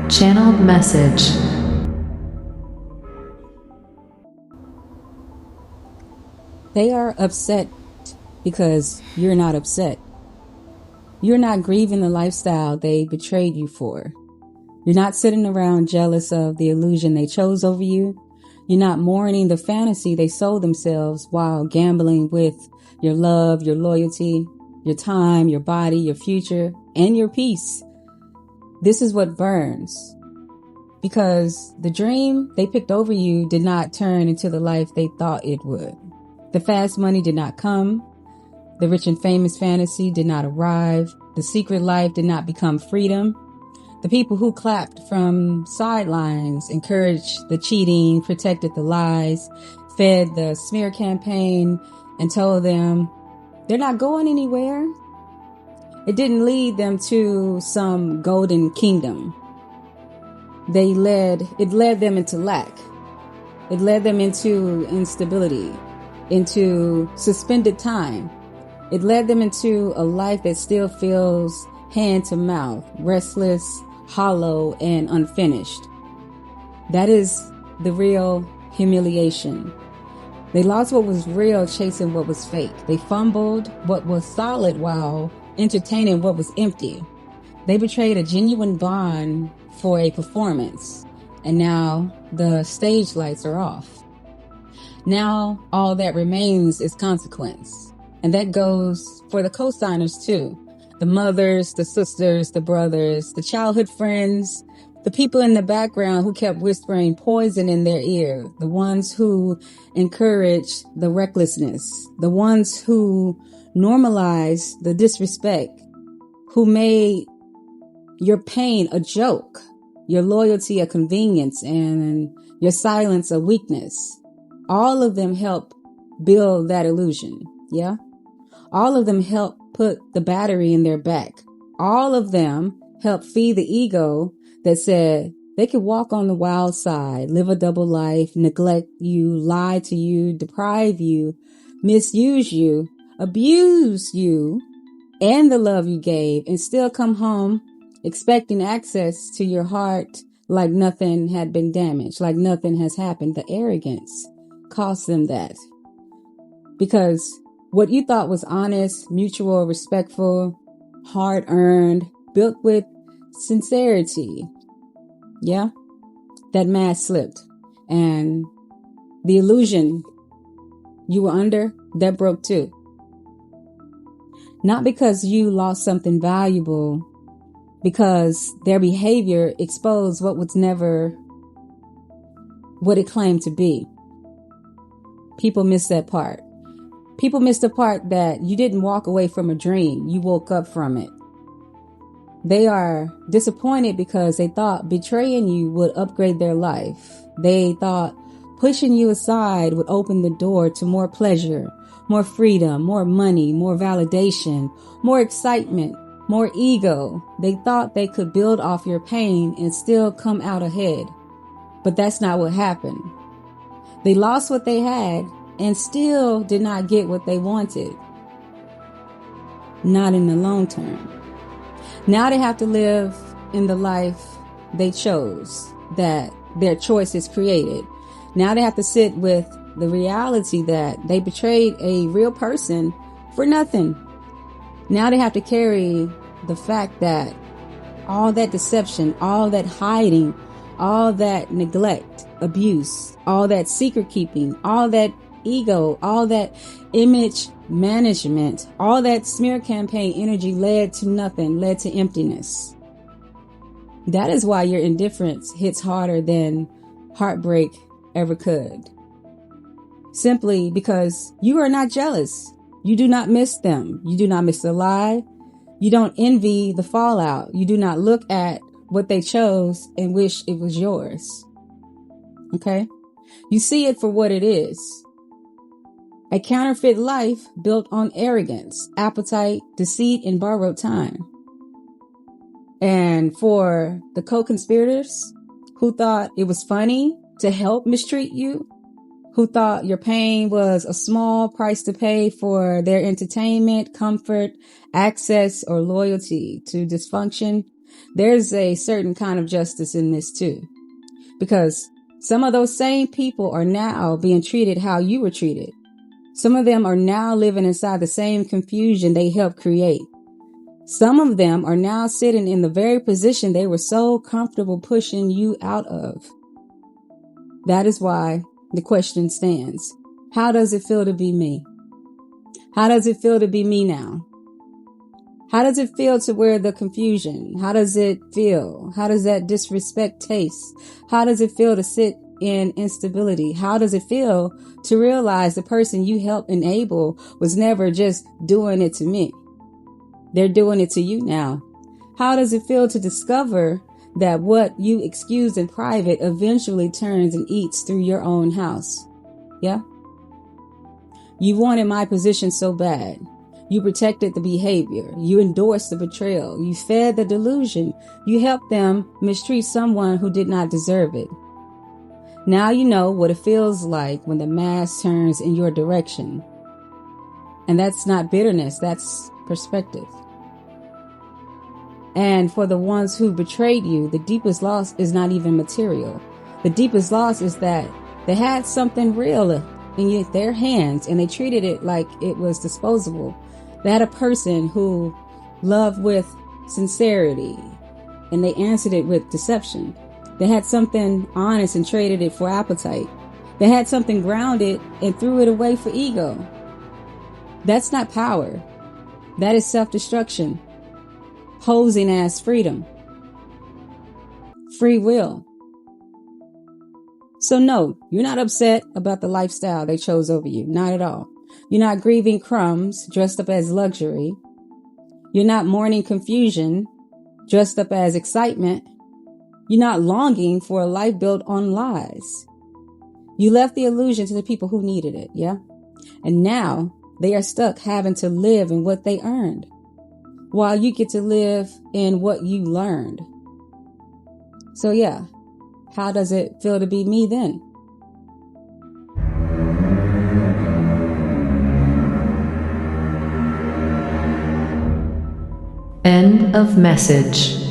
Channeled message. They are upset because you're not upset. You're not grieving the lifestyle they betrayed you for. You're not sitting around jealous of the illusion they chose over you. You're not mourning the fantasy they sold themselves while gambling with your love, your loyalty, your time, your body, your future, and your peace. This is what burns. Because the dream they picked over you did not turn into the life they thought it would. The fast money did not come. The rich and famous fantasy did not arrive. The secret life did not become freedom. The people who clapped from sidelines encouraged the cheating, protected the lies, fed the smear campaign, and told them they're not going anywhere. It didn't lead them to some golden kingdom. It led them into lack. It led them into instability, into suspended time. It led them into a life that still feels hand to mouth, restless, hollow, and unfinished. That is the real humiliation. They lost what was real chasing what was fake. They fumbled what was solid while entertaining what was empty. They betrayed a genuine bond for a performance, and now the stage lights are off. Now all that remains is consequence, and that goes for the co-signers too. The mothers, the sisters, the brothers, the childhood friends, the people in the background who kept whispering poison in their ear, the ones who encouraged the recklessness, the ones who normalized the disrespect, who made your pain a joke, your loyalty a convenience, and your silence a weakness. All of them help build that illusion. Yeah. All of them help put the battery in their back. All of them help feed the ego that said they could walk on the wild side, live a double life, neglect you, lie to you, deprive you, misuse you, abuse you and the love you gave, and still come home expecting access to your heart like nothing had been damaged, like nothing has happened. The arrogance cost them that. Because what you thought was honest, mutual, respectful, hard-earned, built with sincerity, yeah, that mask slipped. And the illusion you were under, that broke too. Not because you lost something valuable, because their behavior exposed what was never what it claimed to be. People miss that part. People miss the part that you didn't walk away from a dream. You woke up from it. They are disappointed because they thought betraying you would upgrade their life. They thought pushing you aside would open the door to more pleasure, more freedom, more money, more validation, more excitement, more ego. They thought they could build off your pain and still come out ahead. But that's not what happened. They lost what they had and still did not get what they wanted. Not in the long term. Now they have to live in the life they chose, that their choices created. Now they have to sit with the reality that they betrayed a real person for nothing. Now they have to carry the fact that all that deception, all that hiding, all that neglect, abuse, all that secret keeping, all that ego, all that image management, all that smear campaign energy led to nothing, led to emptiness. That is why your indifference hits harder than heartbreak ever could. Simply because you are not jealous. You do not miss them. You do not miss the lie. You don't envy the fallout. You do not look at what they chose and wish it was yours. Okay? You see it for what it is. A counterfeit life built on arrogance, appetite, deceit, and borrowed time. And for the co-conspirators who thought it was funny to help mistreat you, who thought your pain was a small price to pay for their entertainment, comfort, access, or loyalty to dysfunction, there's a certain kind of justice in this too, because some of those same people are now being treated how you were treated. Some of them are now living inside the same confusion they helped create. Some of them are now sitting in the very position they were so comfortable pushing you out of. That is why the question stands. How does it feel to be me? How does it feel to be me now? How does it feel to wear the confusion? How does it feel? How does that disrespect taste? How does it feel to sit in instability? How does it feel to realize the person you helped enable was never just doing it to me? They're doing it to you now. How does it feel to discover that what you excused in private eventually turns and eats through your own house? Yeah? You wanted my position so bad. You protected the behavior. You endorsed the betrayal. You fed the delusion. You helped them mistreat someone who did not deserve it. Now you know what it feels like when the mass turns in your direction. And that's not bitterness, that's perspective. And for the ones who betrayed you, the deepest loss is not even material. The deepest loss is that they had something real in their hands and they treated it like it was disposable. They had a person who loved with sincerity and they answered it with deception. They had something honest and traded it for appetite. They had something grounded and threw it away for ego. That's not power. That is self-destruction, posing as freedom, free will. So no, you're not upset about the lifestyle they chose over you. Not at all. You're not grieving crumbs dressed up as luxury. You're not mourning confusion dressed up as excitement. You're not longing for a life built on lies. You left the illusion to the people who needed it, yeah? And now they are stuck having to live in what they earned, while you get to live in what you learned. So yeah, how does it feel to be me then? End of message.